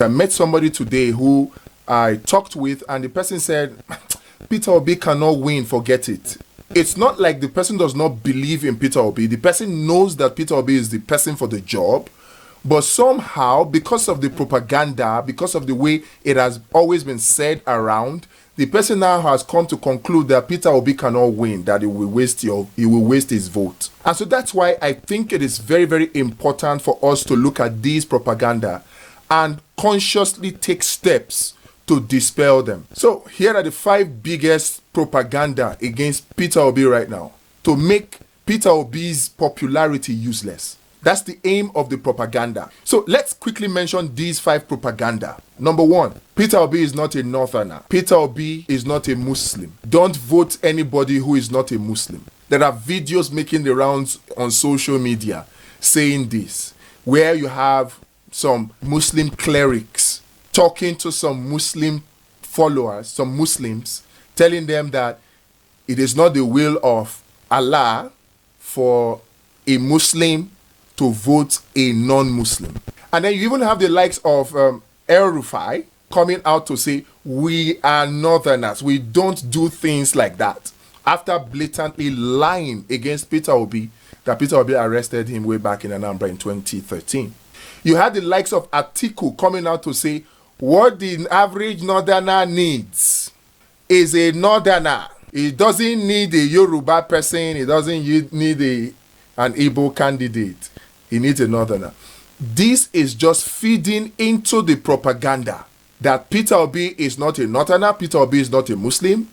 I met somebody today who I talked with, and the person said, Peter Obi cannot win, forget it. It's not like the person does not believe in Peter Obi. The person knows that Peter Obi is the person for the job, but somehow, because of the propaganda, because of the way it has always been said around, the person now has come to conclude that Peter Obi cannot win, that he will waste his vote. And so that's why I think it is very, very important for us to look at these propaganda and consciously take steps to dispel them. So here are the 5 biggest propaganda against Peter Obi right now, to make Peter Obi's popularity useless. That's the aim of the propaganda. So let's quickly mention these 5 propaganda. Number 1, Peter Obi is not a northerner. Peter Obi is not a Muslim. Don't vote anybody who is not a Muslim. There are videos making the rounds on social media saying this, where you have some Muslim clerics talking to some Muslim followers, some Muslims, telling them that it is not the will of Allah for a Muslim to vote a non-Muslim. And then you even have the likes of El Rufai coming out to say, we are northerners, we don't do things like that, after blatantly lying against Peter Obi, that Peter Obi arrested him way back in Anambra in 2013. You had the likes of Atiku coming out to say, what the average northerner needs is a northerner. He doesn't need a Yoruba person, he doesn't need an Igbo candidate. He needs a northerner. This is just feeding into the propaganda that Peter Obi is not a northerner, Peter Obi is not a Muslim,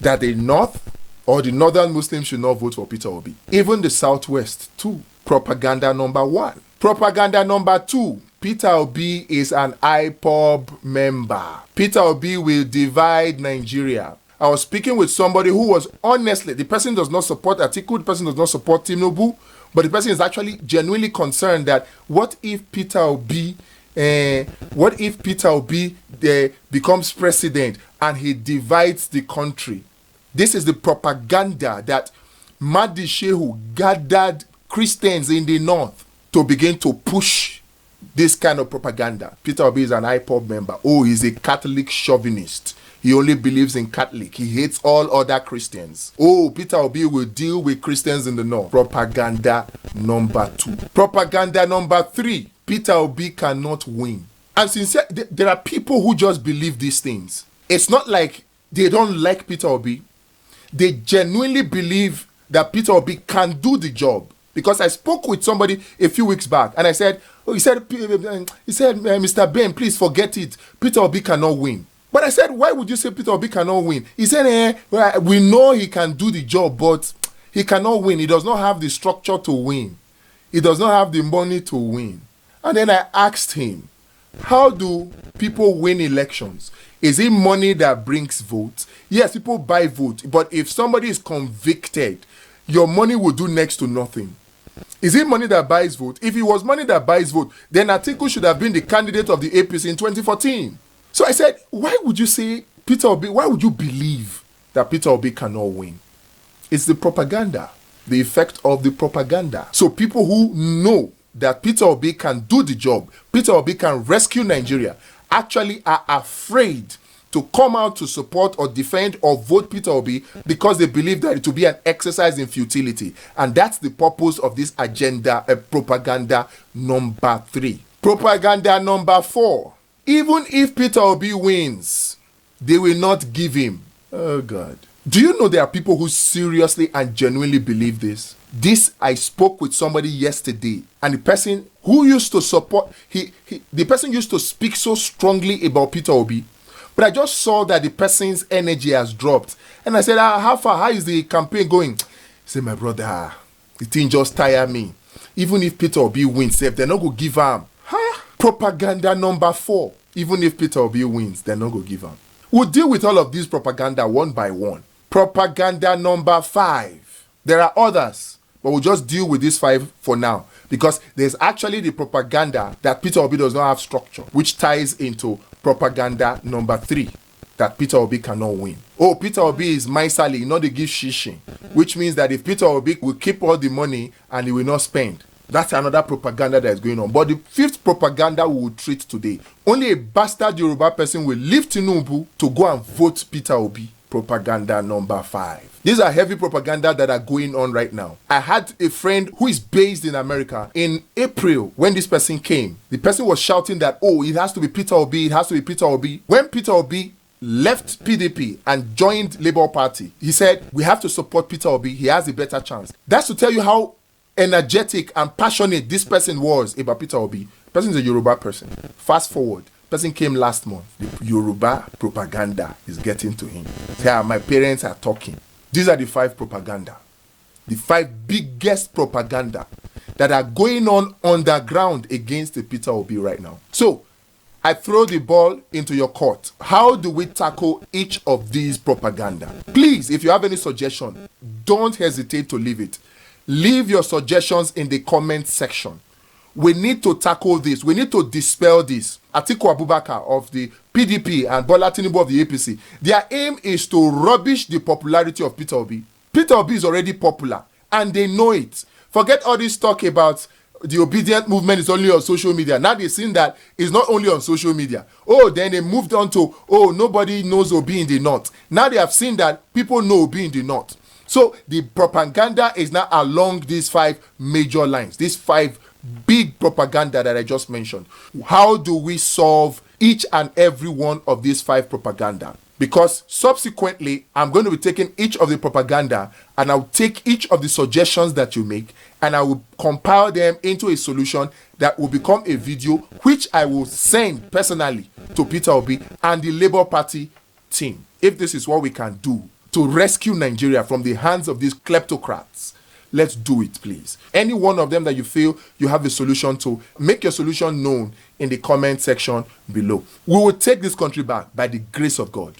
that the North or the northern Muslims should not vote for Peter Obi. Even the Southwest too. Propaganda number 1. Propaganda number 2. Peter Obi is an IPOB member. Peter Obi will divide Nigeria. I was speaking with somebody who was honestly, the person does not support Atiku, the person does not support Tinubu, but the person is actually genuinely concerned that what if Peter Obi becomes president and he divides the country? This is the propaganda that Mahdi Shehu gathered Christians in the North to begin to push this kind of propaganda. Peter Obi is an IPOB member. Oh, he's a Catholic chauvinist. He only believes in Catholic. He hates all other Christians. Oh, Peter Obi will deal with Christians in the North. Propaganda number 2. Propaganda number 3. Peter Obi cannot win. And sincerely, there are people who just believe these things. It's not like they don't like Peter Obi. They genuinely believe that Peter Obi can do the job. Because I spoke with somebody a few weeks back and I said, Mr. Ben, please forget it. Peter Obi cannot win. But I said, why would you say Peter Obi cannot win? He said, we know he can do the job, but he cannot win. He does not have the structure to win. He does not have the money to win. And then I asked him, how do people win elections? Is it money that brings votes? Yes, people buy votes, but if somebody is convicted, your money will do next to nothing. Is it money that buys vote? If it was money that buys vote, then Atiku should have been the candidate of the APC in 2014. So I said, why would you say Peter Obi, why would you believe that Peter Obi cannot win? It's the propaganda, the effect of the propaganda. So people who know that Peter Obi can do the job, Peter Obi can rescue Nigeria, actually are afraid to come out to support or defend or vote Peter Obi because they believe that it will be an exercise in futility. And that's the purpose of this agenda, propaganda number 3. Propaganda number 4. Even if Peter Obi wins, they will not give him. Oh God. Do you know there are people who seriously and genuinely believe this? This, I spoke with somebody yesterday, and the person who used to support, the person used to speak so strongly about Peter Obi, but I just saw that the person's energy has dropped. And I said, how far? How is the campaign going? He said, my brother, the thing just tired me. Even if Peter Obi wins, they're not going to give him. Huh? Propaganda number 4. Even if Peter Obi wins, they're not going to give him. We'll deal with all of these propaganda one by one. Propaganda number 5. There are others, but we'll just deal with these 5 for now. Because there's actually the propaganda that Peter Obi does not have structure, which ties into propaganda number 3, that Peter Obi cannot win. Oh, Peter Obi is miserly, not to give shishin, which means that if Peter Obi will keep all the money and he will not spend, That's another propaganda that is going on. But the fifth propaganda we will treat today, only a bastard Yoruba person will leave Tinubu to go and vote Peter Obi. Propaganda number 5. These are heavy propaganda that are going on right now. I had a friend who is based in America. In April, when this person came, the person was shouting that, oh, it has to be Peter Obi, it has to be Peter Obi. When Peter Obi left PDP and joined Labour Party, he said, we have to support Peter Obi, he has a better chance. That's to tell you how energetic and passionate this person was about Peter Obi. The person is a Yoruba person. Fast forward, person came last month. The Yoruba propaganda is getting to him. Say, my parents are talking. These are the 5 propaganda. The 5 biggest propaganda that are going on underground against the Peter Obi right now. So, I throw the ball into your court. How do we tackle each of these propaganda? Please, if you have any suggestion, don't hesitate to leave it. Leave your suggestions in the comment section. We need to tackle this. We need to dispel this. Atiku Abubakar of the PDP and Bola Tinubu of the APC, their aim is to rubbish the popularity of Peter Obi. Peter Obi is already popular and they know it. Forget all this talk about the obedient movement is only on social media. Now they've seen that it's not only on social media. Oh, then they moved on to, oh, nobody knows Obi in the North. Now they have seen that people know Obi in the North. So the propaganda is now along these 5 major lines, these 5 big propaganda that I just mentioned. How do we solve each and every one of these 5 propaganda? Because subsequently, I'm going to be taking each of the propaganda and I'll take each of the suggestions that you make and I will compile them into a solution that will become a video which I will send personally to Peter Obi and the Labour Party team. If this is what we can do to rescue Nigeria from the hands of these kleptocrats, let's do it, please. Any one of them that you feel you have a solution to, make your solution known in the comment section below. We will take this country back by the grace of God.